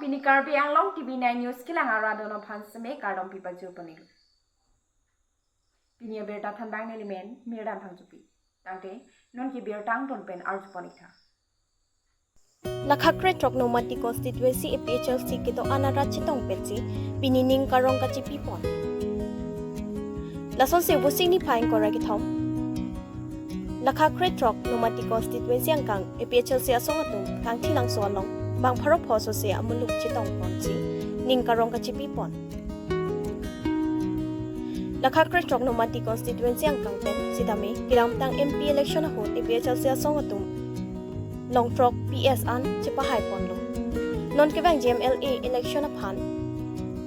pini karbi ang long TV9 news kilang aradono phansme kardom pipaju panig pini berta thanbang nelimen mirdan thangjupi tangte non ki bertang ton pen arj panikha Lakhakre Troknomati constituency APHLC kito anara chitong petsi pinining karong kachipi pon lason se busing ni phaing kora githom Lakhakre Troknomati constituency angkang APHLC asong atung kang thilang solong bang pharo phoso se amuluk chitong ponchi ning karong kachipi pon Lakhakre Troknomati constituency angkang pen sidame kiramtang MP election ho APHLC asong atung Long Trok PS an Chipahai Ponlo Non Kevang GMLA election upon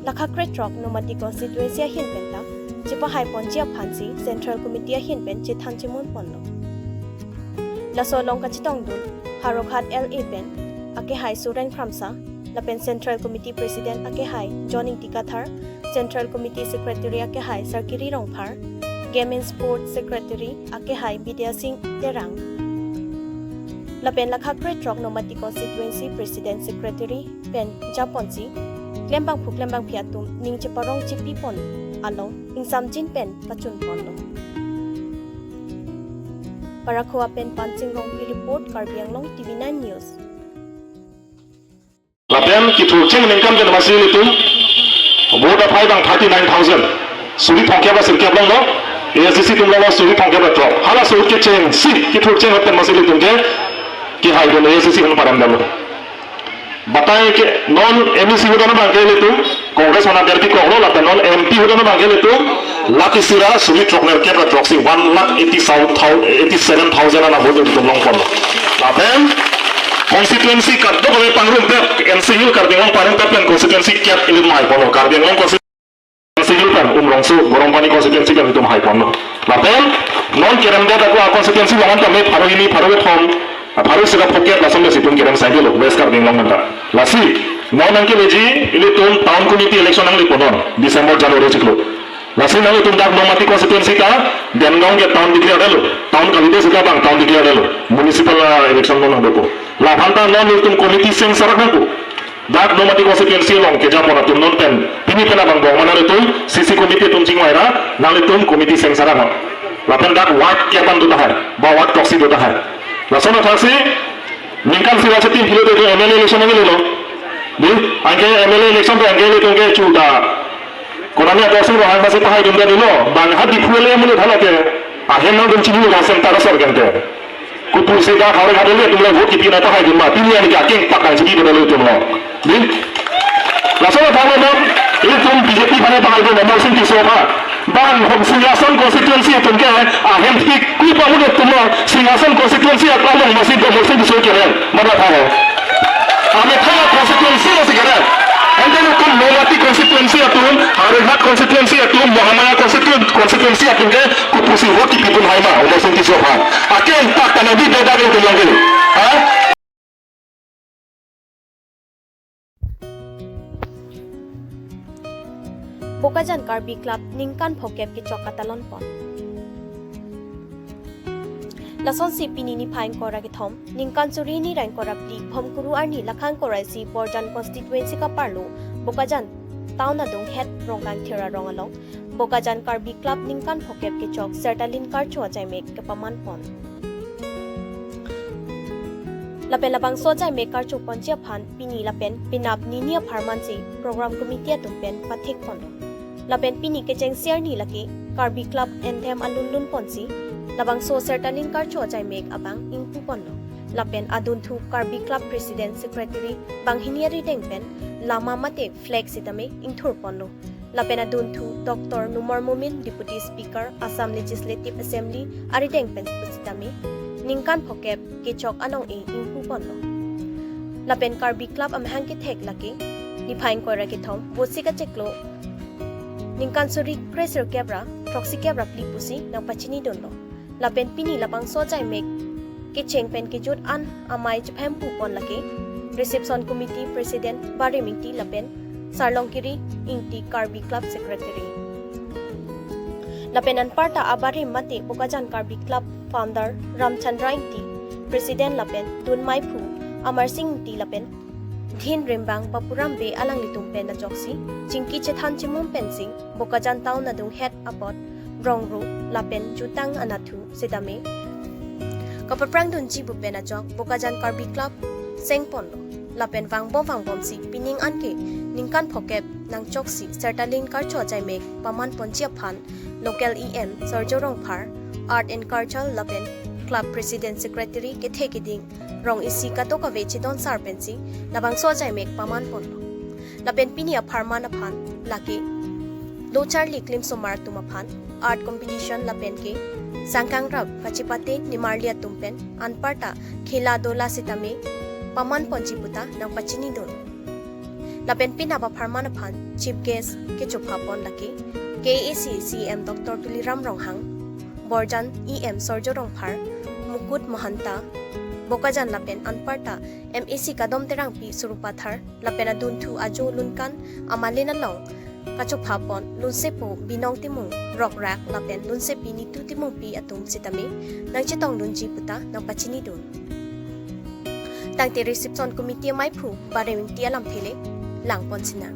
Lakhakre Trok Nomati constituency hin penta Chipahai Ponjia Phansi Central Committee hin pen Chithan Chimun Ponlo Laso Long Kachitong Dun Harokhat LA pen Akehai Suren Kramsa Lapen Central Committee President Akehai Joining Tikathar Central Committee Secretary Akehai Sarkiri Rongphar Game and Sports Secretary Akehai Bidya Singh Terang Lapen Lakhakre Troknomati constituency President Secretary Pen Japonsi Klembang Phiatum Ning Chiparong Chipi Pon Along Ingsam Jin Pen Pachun Ponlo Parakhua Pen Pansing Rong report Karbiang Long TV9 News Lapen Kitu Cheng Ningkam Ken Masili Tu Boda Paibang 39,000 Suri Pongkeba Sirkep Long Lo ASCC Tum Lo Suri Pongkeba Drop Hala Suri Cheng Si Kitu Cheng Pen Masili Tum Ke कि हाई दोनों एसएससी को पारम डालो बताएं कि non MC को दोनों मांगे ले तुम कांग्रेस वाला डर की कोहरो लाता नॉन एमपी को दोनों मांगे ले तुम लाख सिरा सुबह ट्रॉकनर के बाद ट्रॉक्सी 1,87,000 ना हो जो तुम लोग पढ़ो लातें कॉन्स्टिट्यूएंसी कर दो बड़े पंगुल पे एमसीयू कर देंगे पारम पे प्लान कॉन्स्टिट्यूएंसी क्या इल्म हाई पढ़ो कर देंगे कॉन्स्टिट्यूएंसी पर उम्रोंसु गोरंपानी कॉन्स्टिट्यूएंसी का भी तुम हाई पढ़ो लातें नॉन केरंडे तक वो कॉन्स्टिट्यूएंसी लोगों तो मैं फारोगी नहीं फारोगे थोम Harus sudah poket langsung dari situ kirim saya dulu, wes karbing long mentah. Lasi, mau nangki leji, ini tuh tahun committee election nang lipodon, Desember Januari ciklu. Lasi nang itu dak nomati konstituensi ka, dan nong ke tahun dikira dulu, tahun kali itu sudah bang tahun dikira dulu, municipal election nong dulu. Lahanta nong itu committee sing sarak nangku, dak nomati konstituensi long ke jamon atum non pen, ini pernah bang bang mana itu, sisi committee tum cingwaira, nang itu committee sing sarak nang. Lapan dak ward kiapan tu tahar, bawa ward toksi tu tahar. Lasono thasi ningkan sira chati philo de MLA election ngi lelo di angke MLA election to angke le tongke chuta konami adosu ro hang basi pahai dum dilo bang hadi phule mulu dhala ke ahen na dum chini ro sem tara sor gente kutu se ga khare khare le tumla vote ki pina pahai dum ma tini ani ka keng pakai chini bodalo tumlo di lasono thalo no ini tum BJP bane pahai dum mo sin ti sofa bang Singasan constituency tungke ahem tik kui pamude tumlo Singasan constituency akalong masih promosi di sokeren mana tahu ame thala constituency masih keren ente tum Nomati constituency atum Harhat constituency atum Muhammadiyah constituency atumke kupusi hoti pipun haima udah sinti sofa aken tak tanabi beda ke tulang gini ha Bokajan Karbi Club Ningkan Phokep ki Chokatalon Pon Lason si pinini phain kora ki thom Ningkan Surini Rang kora pli phom kuru arni lakhan kora si Borjan constituency ka parlo Bokajan Town adung head ronglang thera rongalong Bokajan Karbi Club Ningkan Phokep ki chok Sertalin kar chwa jai mek ka paman pon Lapen labang so jai mek kar chu pon chia phan pini lapen pinap ninia pharmancy program committee atumpen pathik pon Lapen pini ke jeng siar ni laki Karbi Club anthem alunlun ponsi labang so sertalin kar chu jai mek abang ingpu ponlo Lapen adun thu Karbi Club President Secretary bang hiniari dengpen lama mate flag sitame ingthur ponlo Lapen adun thu Dr. Numar Mumin Deputy Speaker Assam Legislative Assembly ari dengpen sitame Ningkan Phokep ke chok anong e ingpu ponlo Lapen Karbi Club amhang ki thek laki ni phain kora ki thom bosika cheklo Ningkan Suri Crescer Kebra Proxy Kebra Plipusi nang pachini donlo Lapen pini labang so jai mek ke cheng pen ke jut an amai chphem pu pon laki Reception Committee President Barimingti Lapen Sarlongkiri Ingti Karbi Club Secretary Lapen an parta abari mate Bokajan Karbi Club Founder Ramchandra Ingti President Lapen Dun Mai Phu Amar Singh Ingti Lapen Thin rimbang papuram be alang litung pen na joksi, chingki chethan chimum pensing, bokajan tau na dung head apot, rongru, lapen jutang anathu, sidame. Kapaprang dun jibu pen na jok, bokajan karbi club, sengpondo, lapen vang bom si, pining anke, ningkan pokep, nang joksi, sertalin karcho jaimek, paman ponchia pan, local EM, sorjorong par, art and culture lapen, club president secretary ke thekiding, rong isi kato ka vechi don sarpensi labang so jai mek paman pondo lapen pinia pharma na phan laki do charli klim somar tuma phan art competition lapen ke sangkang rab pachipate nimarlia tumpen anparta khela dola sitame paman ponjiputa nang pachini don lapen pina ba pharma na phan chief guest ke chupha pon laki KAC CM Dr. Tuliram Ronghang Borjan EM Sorjorong Phar Mukut Mahanta Bokajan lapen anparta MAC kadom terang pi surupathar lapen adun thu ajo lunkan amalina long kachuk phapon lunsepo binong timung rock rack lapen lunsepi ni tu timung pi atung sitame nang chitong lunji puta nang pachini dun tangte reception committee mai phu bareming tialam thele langpon sina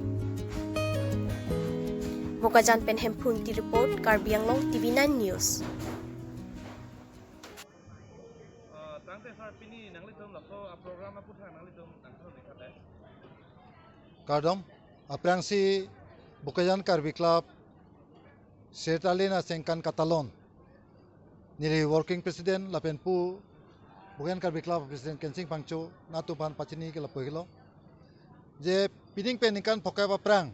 Bokajan pen hempun ti report Karbianglong TV9 News Tangte sar pini nang litum lakso program na putha nang litum nang so dikhate. Kardom aprangsi Bukajan Karbi Club Sertalina Sengkan Katalon nili working president lapenpu Bukajan Karbi Club president Kensing Pangcho natupan pachini ke lapuhilo je pining pe ningkan pokai prang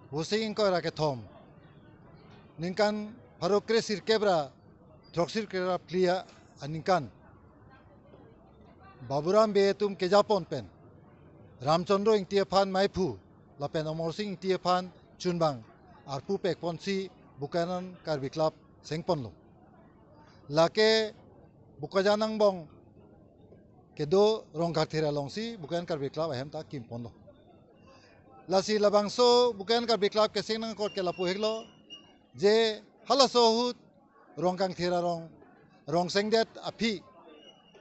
busing ko ra ke thom ningkan harokre sirkebra troksir kera plia aningkan Baburam betum kejapon pen Ramchandra ing tiaphan maipu lapen Omor Singh ing tiaphan chunbang arpu pek ponsi Bukanan Karbi Club sengponlo lake Bukajanang bong kedo rongkak thira longsi Bukanan Karbi Club ahem ta kimponlo lasi labangso Bukanan Karbi Club ke sengnang kot ke lapu heglo je halaso hut rongkang thira rong sengdet api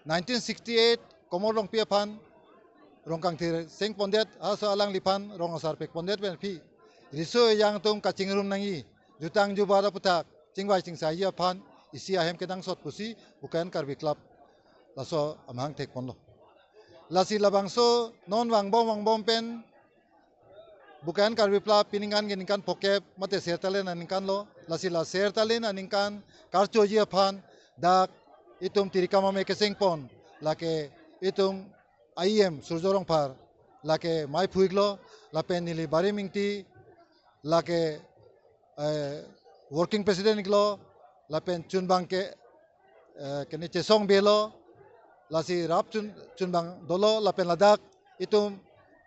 1968 komorong piapan rongkang thir seng pondet aso alang lipan rong asar pek pondet ben pi riso yang tum kachingrum nangi jutang jubara putak chingbai chingsai ya pan isi ahem kedang sot pusi Bukanan Karbi Club laso amhang tek ponlo lasi labangso non wang bom pen Bukanan Karbi Club piningan geningan pokep mate sertalen aninkan lo lasi la sertalen aninkan karcho ya pan dak itum tirikama me keseng pon lake itum IM surjorong par lake mai puiglo lapen nili barimingti lake working president iglo lapen chunbang ke kene chesong belo lasi rap chunbang dolo lapen ladak itum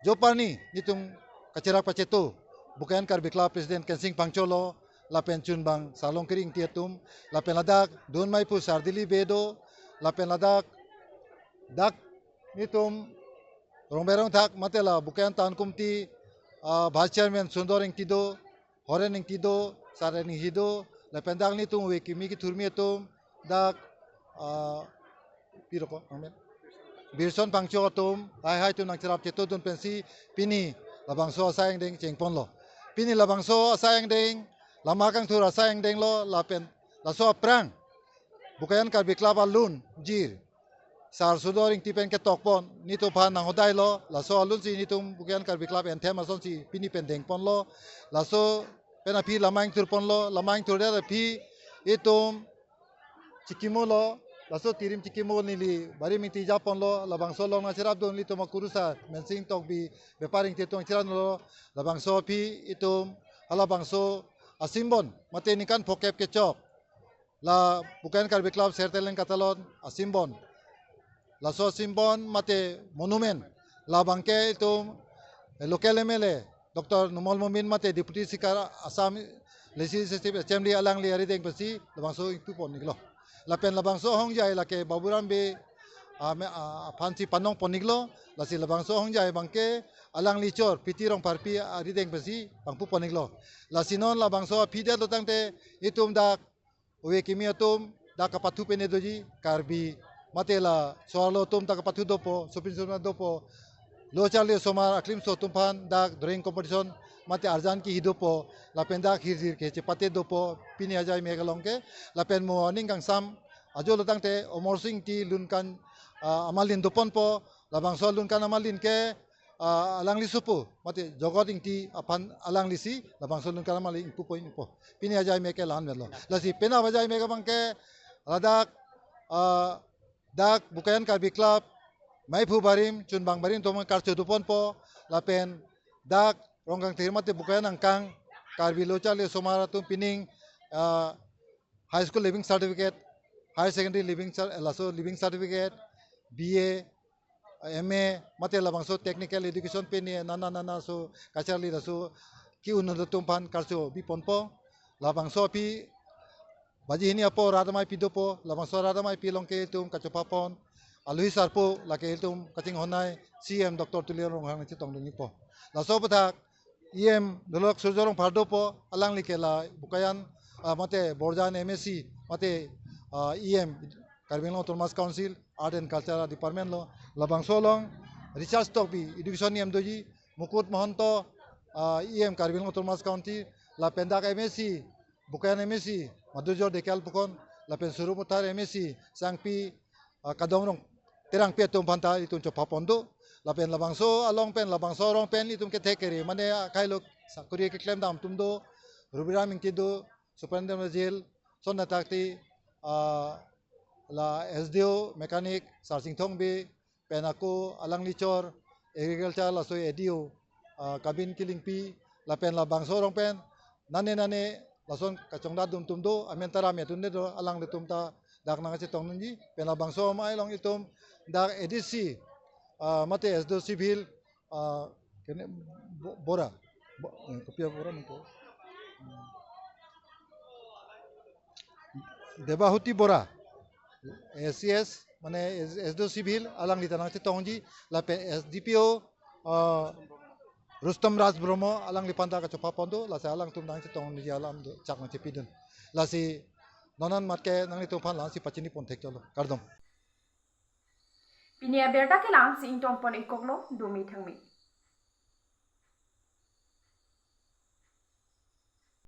joparni itum kacerak pacetu Bukanan Karbi Club president Kensing Pangcholo lapen chunbang salong kering tietum lapen ladak don mai pu sardili bedo lapen ladak dak nitum rongberong thak matela Bukanan tan kumti vice chairman sundor ing tido horen ing tido saren ing hido lapen dak nitum we kimi ki thurmi tum dak piroko amen birson pangcho tum hai tu nang cerap cetu dun pensi pini labangso sayang ding chengpon lo pini labangso sayang ding lama kang thura sayang deng lo lapen laso prang Bukanan Karbi Club alun jir sar sudoring tipen ke tokpon nito phan nang hodai lo laso alun si nitum Bukanan Karbi Club entem ason si pini pendeng pon lo laso pena pi lamaing tur pon lo lamaing tur da pi itum cikimo lo laso tirim cikimo nili bari miti japon lo labang so long na serap don lito makurusa mensing tok bi beparing tetong ciran lo labang so pi itum alabang so asimbon mate nikan pokep kecop la Bukanan Karbi Club sertelen katalon asimbon la so simbon mate monumen la bangke itu local MLA Dr. Numol Mumin mate deputy sikara Assam legislative assembly alang li ari deng pasi labang so itu pon niglo lapen labang so hong jai la ke baburam be phansi panong poniglo la si labang so hong jai bangke alang licor piti rong parpi ari deng pasi pangpu poniglo la sinon la bangso pide lo tangte itum dak we kimi atum dak kapathu penedoji Karbi matela soalo tum tak kapathu dopo sopin sona dopo lo chale somar aklim so tumpan dak drawing competition mate arjan ki hidopo lapen dak hirzir ke chepate dopo pini ajai megalong ke lapen mo aning kang sam ajo lotang te omor sing ti lunkan amalin dopon po labang so lunkan amalin ke alang lisupu mate jogot ing ti apan alang lisi labang so lunkan amalin ing pupo ing po pini ajai meke lan melo lasi pena bajai mega bangke ladak dak bukayan karbi club mai phu barim chun bang barim to kar chu dupon po lapen dak ronggang thirmate bukayan angkang karbi locha le somara tum pining high school living certificate higher secondary living certificate BA MA mate labang so technical education pe ni nana so kachali so ki unna tum pan kar chu bi pon po labang so pi baji ini apo radamai pidopo labang so radamai pilong ke tum kachopapon alui sarpo lake tum kaching honai CM Dr. Tulian Ronghang chitong dungi po la so pathak EM dolok surjorong phardo po alang likela bukayan mate borjan MSc mate EM Karbinglong Autonomous Council Art and Cultural Department lo labang so long research talk bi education EM doji Mukut Mohanto EM Karbinglong Autonomous Council la pendak MSc bukayan MSc Madurjor dekal pukon la pen suru putar MSc sangpi kadongrong terang pe tum panta itun cho papondo la pen labang so along pen labang so rong pen itum ke thekeri mane kailok sakuri ke claim dam tum do rubiram ingki do superintendent jail sonna takti la SDO mechanic sarsing thong bi penako alang lichor agriculture la so edio cabin killing pi la pen labang so rong pen nane lason kachongda dum tum do amen tara me tun do alang de tum ta dak nang che tong nji pena bangso mai long itum dak edc mate SDO civil kene bora kopia bora nko debahuti bora SCS mane SDO civil alang litana che tong ji la pe SDPO Rustam Raj Bromo alang lipanda ka chopa pondo la sa alang tum nang chitong ni alam chak na chepidun la si nonan matke nang tu phan la si pachini pon thek cholo kardom Pinia berda ke lang si intong pon ikoklo dumi thangmi